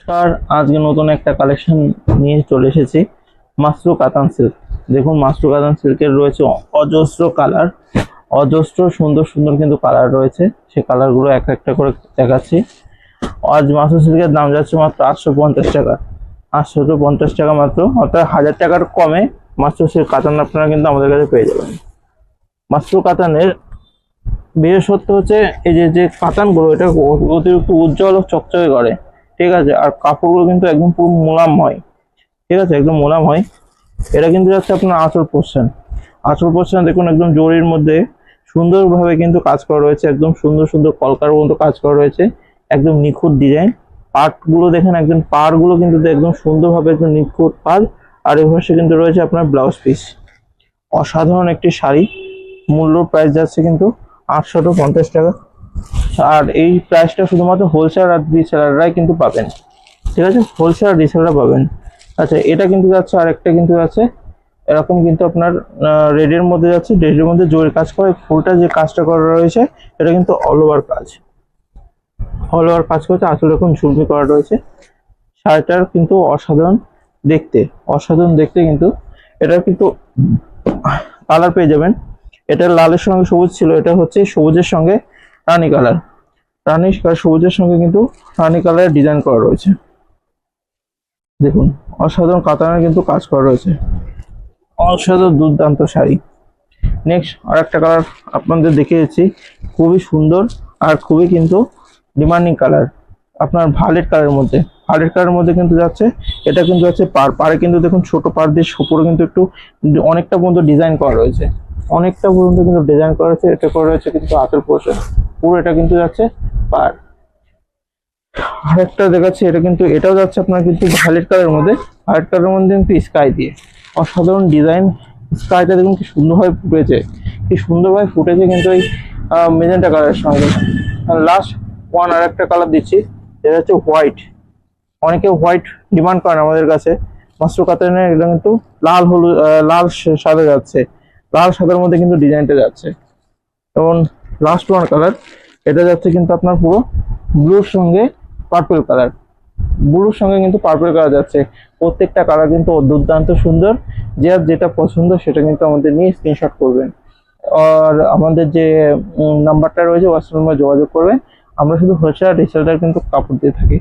নমস্কার, আজকে নতুন একটা কালেকশন নিয়ে চলে এসেছি। মাশরু কাতান সিল্ক। দেখুন, মাশরু কাতান সিল্কের রয়েছে অজস্র কালার, অজস্র সুন্দর সুন্দর কিন্তু কালার রয়েছে। সেই কালারগুলো এক একটা করে দেখাচ্ছি। আজ মাশরু সিল্কের দাম যাচ্ছে মাত্র 850 টাকা। 850 টাকা মাত্র, অর্থাৎ 1000 টাকার কমে মাশরু সিল্ক কাতান আপনারা কিন্তু আমাদের কাছে পেয়ে যাবেন। মাশরু কাতানের বিশেষত্ব হচ্ছে এই যে যে কাতানগুলো, এটা অতিরিক্ত উজ্জ্বল ও চকচকে করে। ঠিক আছে, আর কাপড়গুলো কিন্তু একদম পুরো মোলাম হয়। ঠিক আছে, একদম মোলাম হয়। এটা কিন্তু যাচ্ছে আপনার আঁচল পোর্শন। আঁচল পোর্শন দেখুন, একদম জরির মধ্যে সুন্দরভাবে কিন্তু কাজ করা রয়েছে, একদম সুন্দর সুন্দর কলকার মতো কাজ করা রয়েছে, একদম নিখুঁত ডিজাইন। পার্টগুলো দেখেন, একদম পাড়গুলো কিন্তু একদম সুন্দরভাবে একদম নিখুঁত পাড়। আর এই পাশে কিন্তু রয়েছে আপনার ব্লাউজ পিস। অসাধারণ একটি শাড়ি। মূল্য প্রাইস যাচ্ছে কিন্তু 850 টাকা। আর এই প্রাইসটা শুধুমাত্র হোলসেলার আর রিসেলাররাই কিন্তু পাবেন। ঠিক আছে, হোলসেলার আর রিসেলাররা পাবেন। আচ্ছা, এটা কিন্তু যাচ্ছে, আরেকটা কিন্তু আছে এরকম, কিন্তু আপনার রেডের মধ্যে যাচ্ছে, রেডের মধ্যে জরির কাজ করে। ফুলটা যে কাজটা করা রয়েছে এটা কিন্তু অল ওভার কাজ, অল ওভার কাজ করছে। আসলে এরকম ঝুলমি করা রয়েছে। শাড়িটার কিন্তু অসাধারণ দেখতে, অসাধারণ দেখতে। কিন্তু এটা কিন্তু কালার পেয়ে যাবেন। এটা লালের সঙ্গে সবুজ ছিল, এটা হচ্ছে সবুজের সঙ্গে রানী কালার। রানী সবুজের সঙ্গে কিন্তু রানী কালারের ডিজাইন করা রয়েছে। দেখুন, অসাধারণ কাতানের কিন্তু কাজ করা রয়েছে। অসাধারণ দুর্দান্ত শাড়ি। নেক্সট আর একটা কালার আপনাদের দেখিয়েছি, খুবই সুন্দর আর খুবই কিন্তু ডিমান্ডিং কালার। আপনার ভালেট কালারের মধ্যে, ভালেট কালারের মধ্যে কিন্তু যাচ্ছে। এটা কিন্তু যাচ্ছে পাড়ে কিন্তু দেখুন ছোট পাড় দিয়ে উপরে কিন্তু একটু অনেকটা পর্যন্ত ডিজাইন করা রয়েছে, অনেকটা পর্যন্ত কিন্তু ডিজাইন করা রয়েছে। এটা করা রয়েছে কিন্তু আঁচল পোর্শন পুরো, এটা কিন্তু যাচ্ছে পাড়। আরেকটা দেখাচ্ছি, এটা কিন্তু এটাও যাচ্ছে আপনার কিন্তু ভায়োলেট কালারের মধ্যে। ভায়োলেট কালারের মধ্যে কিন্তু স্কাই দিয়ে অসাধারণ ডিজাইন। স্কাইটা দেখুন কি সুন্দরভাবে ফুটেছে, কি সুন্দরভাবে ফুটেছে কিন্তু এই মেজেন্টা কালারের সঙ্গে। লাস্ট ওয়ান আর একটা কালার দিচ্ছি, এটা হচ্ছে হোয়াইট। অনেকে হোয়াইট ডিমান্ড করেন আমাদের কাছে। মাশরু কাতানের এটা কিন্তু লাল হলুদ, লাল সাদা যাচ্ছে, লাল সাদার মধ্যে কিন্তু ডিজাইনটা যাচ্ছে। এবং লাস্ট ওয়ান কালার, এটা যাচ্ছে কিন্তু আপনার পুরো ব্লুর সঙ্গে পার্পল কালার, ব্লুর সঙ্গে কিন্তু পার্পল কালার যাচ্ছে। প্রত্যেকটা কালার কিন্তু দুর্দান্ত সুন্দর। যে আর যেটা পছন্দ সেটা কিন্তু আমাদের নিয়ে স্ক্রিনশট করবেন। আর আমাদের যে নাম্বারটা রয়েছে হোয়াটসঅ্যাপ নাম্বারে যোগাযোগ করবেন। আমরা শুধু হোলসেলার রিসেলার কিন্তু কাপড় দিয়ে থাকি।